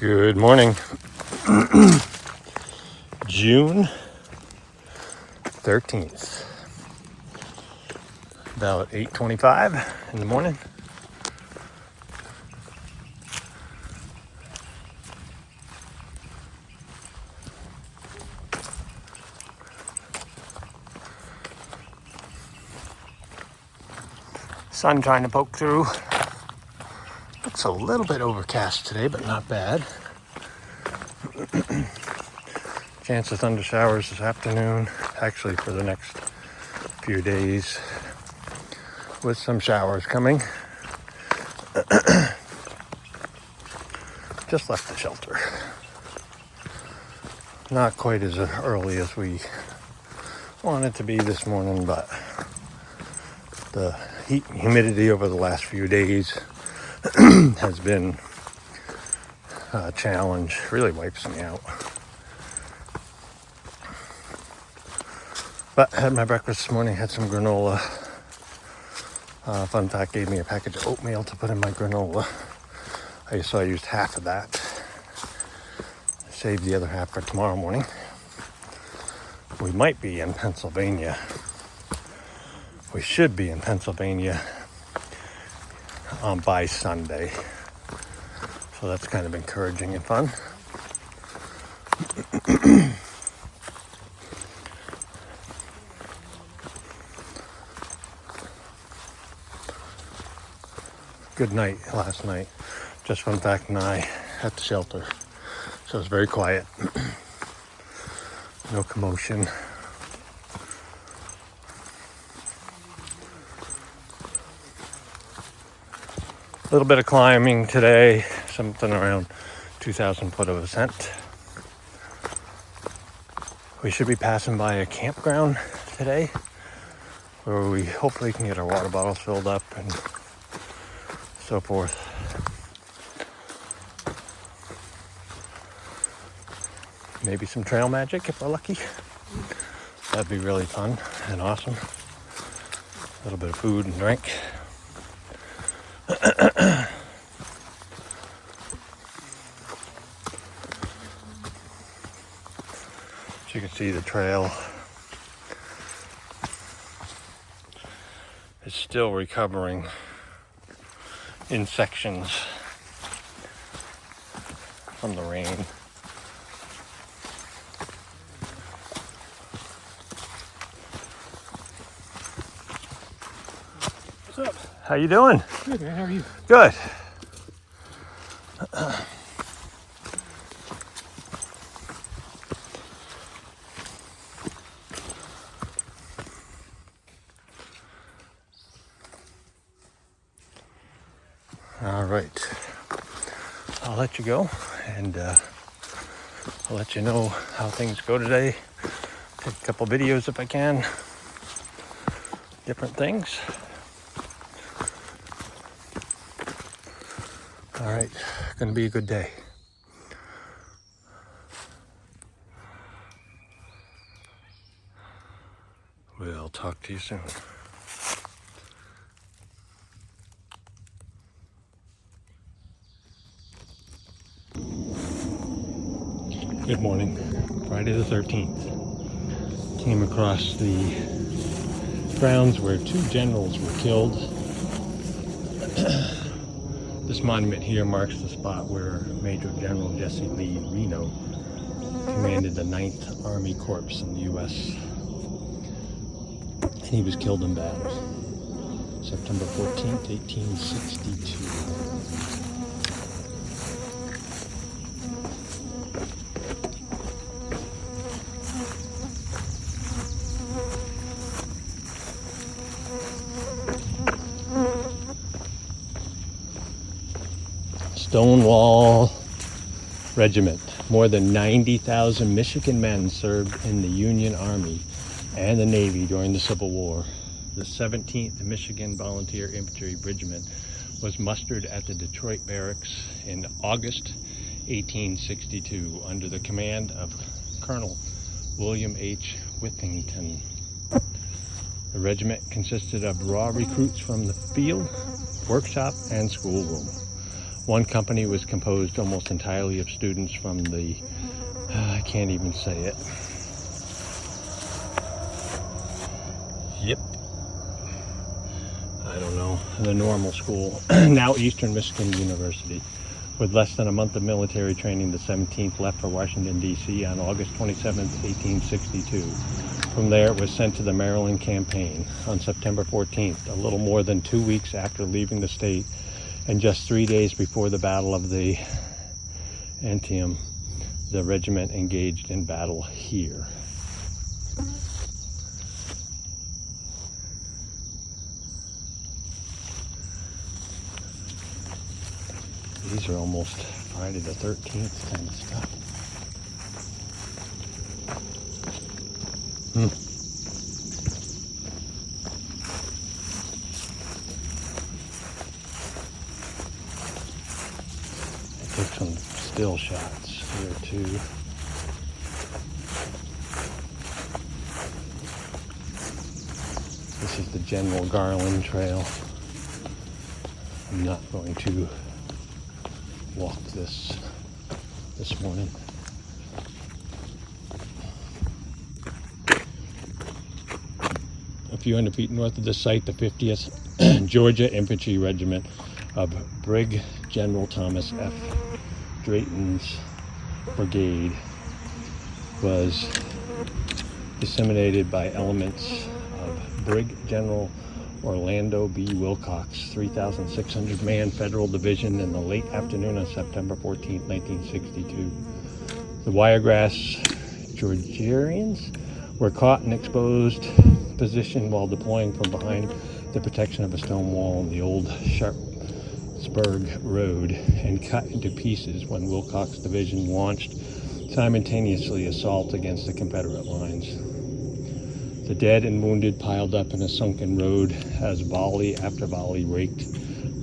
Good morning. June 13th. About 8:25 in the morning. Sun trying to poke through. It's a little bit overcast today, but not bad. Chance of thunder showers this afternoon, actually for the next few days, with some showers coming. Just left the shelter. Not quite as early as we wanted to be this morning, but the heat and humidity over the last few days has been a challenge. Really wipes me out. But had my breakfast this morning, had some granola. Fun fact, gave me a package of oatmeal to put in my granola. So I used half of that. Saved the other half for tomorrow morning. We might be in Pennsylvania. We should be in Pennsylvania by Sunday. So that's kind of encouraging and fun. Good night last night. Just fun fact, and I at the shelter. So it's very quiet. No commotion. A little bit of climbing today, something around 2,000 foot of ascent. We should be passing by a campground today where we hopefully can get our water bottles filled up and so forth. Maybe some trail magic if we're lucky. That'd be really fun and awesome. A little bit of food and drink. As you can see, the trail is still recovering in sections from the rain. What's up? How you doing? Good, man. How are you? Good. All right. I'll let you go, and I'll let you know how things go today. Take a couple videos if I can. Different things. All right, gonna be a good day. We'll talk to you soon. Good morning, Friday the 13th. Came across the grounds where two generals were killed. This monument here marks the spot where Major General Jesse Lee Reno commanded the 9th Army Corps in the U.S. And he was killed in battle. September 14th, 1862. Stonewall Regiment. More than 90,000 Michigan men served in the Union Army and the Navy during the Civil War. The 17th Michigan Volunteer Infantry Regiment was mustered at the Detroit Barracks in August 1862 under the command of Colonel William H. Whittington. The regiment consisted of raw recruits from the field, workshop, and schoolroom. One company was composed almost entirely of students from the, I can't even say it. Yep. I don't know, the normal school, now Eastern Michigan University. With less than a month of military training, the 17th left for Washington, D.C. on August 27, 1862. From there, it was sent to the Maryland campaign on September 14th, a little more than 2 weeks after leaving the state, and just 3 days before the Battle of the Antietam. The regiment engaged in battle here. These are almost Friday the 13th kind of stuff. I took some still shots here too. This is the General Garland Trail. I'm not going to walk this morning. A few hundred feet north of the site, the 50th Georgia Infantry Regiment of Brig General Thomas F. Drayton's brigade was disseminated by elements of Brig General Orlando B. Wilcox, 3,600-man Federal Division in the late afternoon on September 14, 1962. The Wiregrass Georgians were caught in exposed position while deploying from behind the protection of a stone wall on the old Sharpsburg Road and cut into pieces when Wilcox's division launched simultaneously assault against the Confederate lines. The dead and wounded piled up in a sunken road as volley after volley raked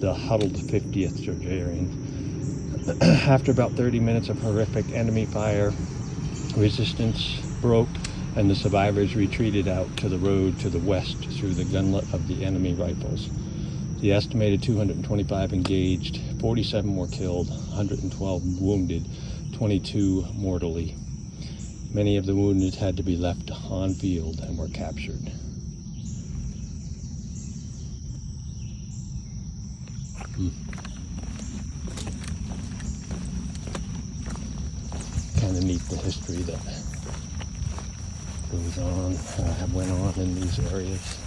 the huddled 50th Georgians. After about 30 minutes of horrific enemy fire, resistance broke and the survivors retreated out to the road to the west through the gunlet of the enemy rifles. The estimated 225 engaged, 47 were killed, 112 wounded, 22 mortally. Many of the wounded had to be left on field and were captured. Kind of neat the history that goes on, went on in these areas.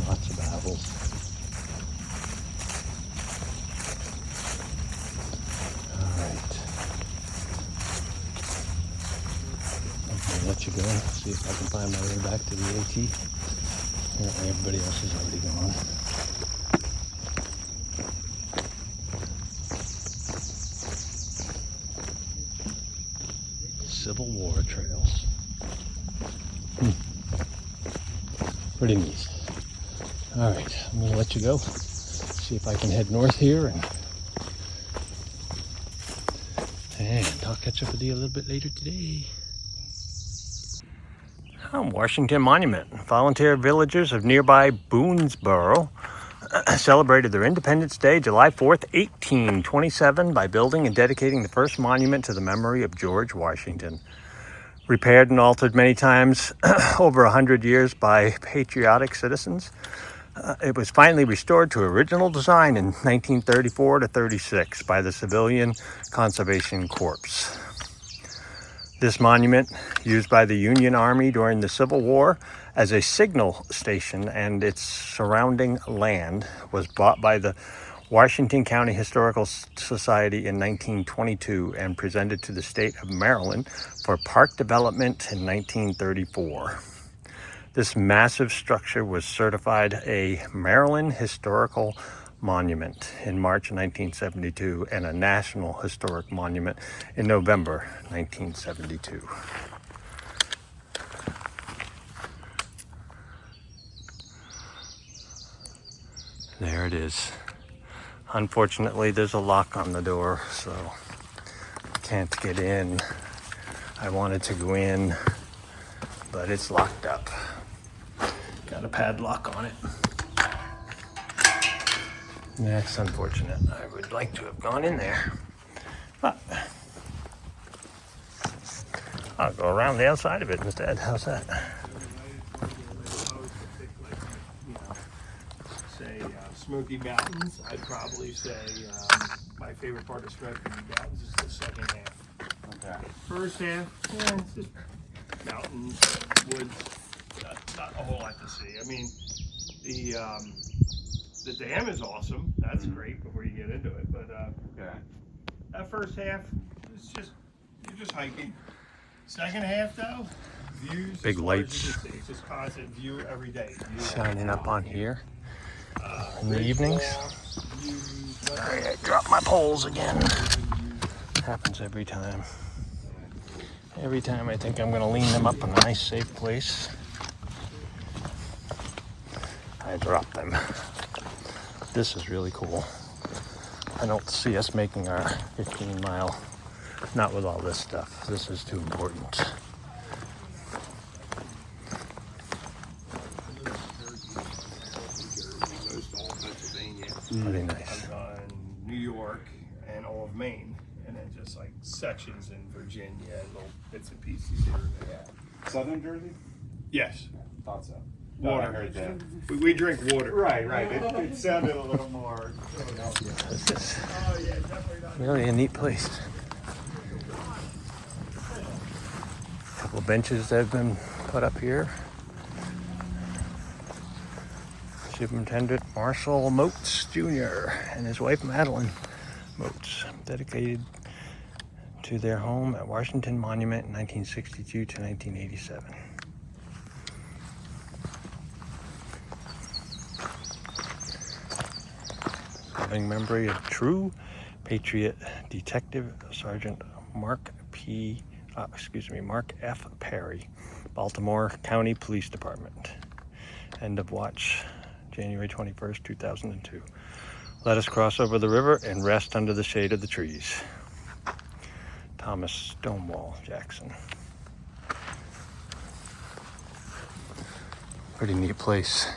Lots of battles. Let you go, see if I can find my way back to the AT. Apparently everybody else is already gone. Civil War trails. Pretty neat. Alright, I'm going to let you go. See if I can head north here and I'll catch up with you a little bit later today. Washington Monument. Volunteer villagers of nearby Boonesboro celebrated their Independence Day, July 4th, 1827, by building and dedicating the first monument to the memory of George Washington. Repaired and altered many times over 100 years by patriotic citizens, it was finally restored to original design in 1934 to 36 by the Civilian Conservation Corps. This monument, used by the Union Army during the Civil War as a signal station and its surrounding land, was bought by the Washington County Historical Society in 1922 and presented to the state of Maryland for park development in 1934. This massive structure was certified a Maryland Historical Monument in March 1972 and a National Historic Monument in November 1972. There it is. Unfortunately, there's a lock on the door, so I can't get in. I wanted to go in, but it's locked up. Got a padlock on it. That's unfortunate. I would like to have gone in there. But I'll go around the outside of it instead. How's that? Say Smoky Mountains. I'd probably say my favorite part of Smoky Mountains is the second half. Okay. First half, it's just mountains, woods, not a whole lot to see. I mean, the dam is awesome. That's great before you get into it. But Okay. that first half, you're just hiking. Second half though, views. Big as far as you lights. can see. It's just constant view every day. View Shining up on here in the great evenings. walks, views, Alright, I dropped my poles again. Happens every time. Every time I think I'm going to lean them up in a nice safe place, I drop them. This is really cool. I don't see us making our 15 mile, not with all this stuff. This is too important. most all of Pennsylvania. Pretty nice. I've done New York and all of Maine, and then just like sections in Virginia and little bits and pieces here and there. Southern Jersey? Yes, Thought so. water. I heard that. We drink water. Right. It sounded a little more Philadelphia. This is Oh yeah, definitely not. really a neat place. A couple benches that have been put up here. Superintendent Marshall Moats Jr. and his wife Madeline Moats, dedicated to their home at Washington Monument in 1962 to 1987. Serving memory of true patriot Detective Sergeant Mark F. Perry, Baltimore County Police Department. End of watch, January 21st, 2002. Let us cross over the river and rest under the shade of the trees. Thomas Stonewall Jackson. Pretty neat place.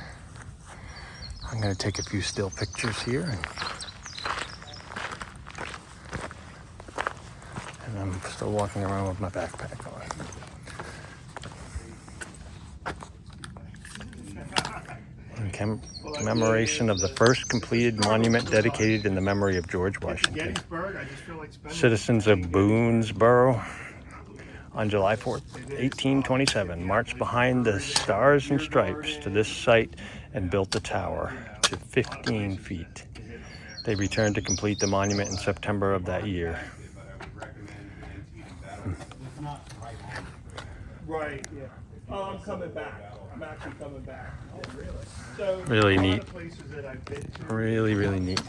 I'm going to take a few still pictures here. And I'm still walking around with my backpack on. In commemoration of the first completed monument dedicated in the memory of George Washington. Gettysburg, I just feel like spending Citizens of Boonesboro on July 4th, 1827, marched behind the Stars and Stripes to this site and built the tower to 15 feet. They returned to complete the monument in September of that year. Right, yeah. Oh, I'm coming back. I'm actually coming back. Oh, really? So, Really a lot neat. of places that I've been to, Really, really neat.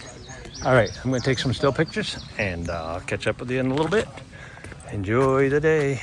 All right, I'm going to take some still pictures and I'll catch up with you in a little bit. Enjoy the day.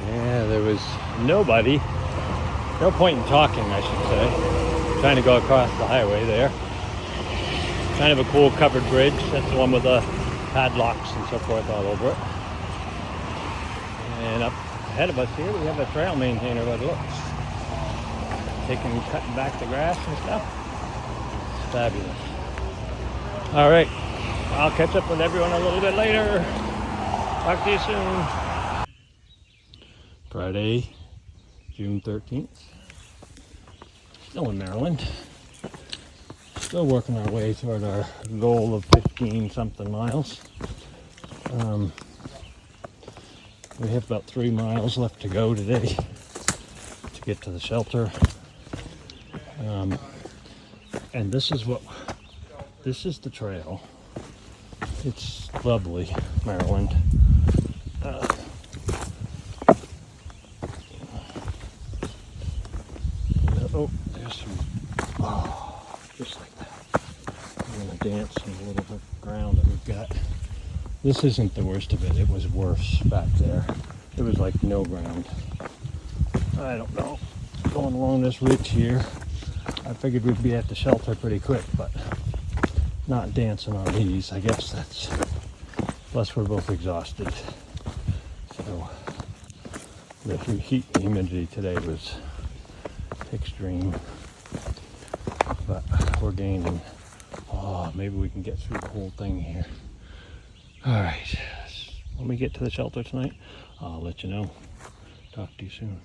Yeah, there was nobody. No point in talking, I should say. Trying to go across the highway there. Kind of a cool covered bridge. That's the one with the padlocks and so forth all over it. And up ahead of us here, we have a trail maintainer by the looks. Cutting back the grass and stuff. It's fabulous. All right, I'll catch up with everyone a little bit later. Talk to you soon. Friday, June 13th. Still in Maryland. Still working our way toward our goal of 15 something miles. We have about 3 miles left to go today to get to the shelter. And this is the trail. It's lovely, Maryland. Oh, there's some, just like that. I'm gonna dance on a little bit of ground that we've got. This isn't the worst of it. It was worse back there. It was like no ground. I don't know. Going along this ridge here, I figured we'd be at the shelter pretty quick, but not dancing on these. I guess that's, plus we're both exhausted. So the heat and humidity today was extreme, but we're gaining. Oh, maybe we can get through the whole thing here. All right, when we get to the shelter tonight, I'll let you know. Talk to you soon.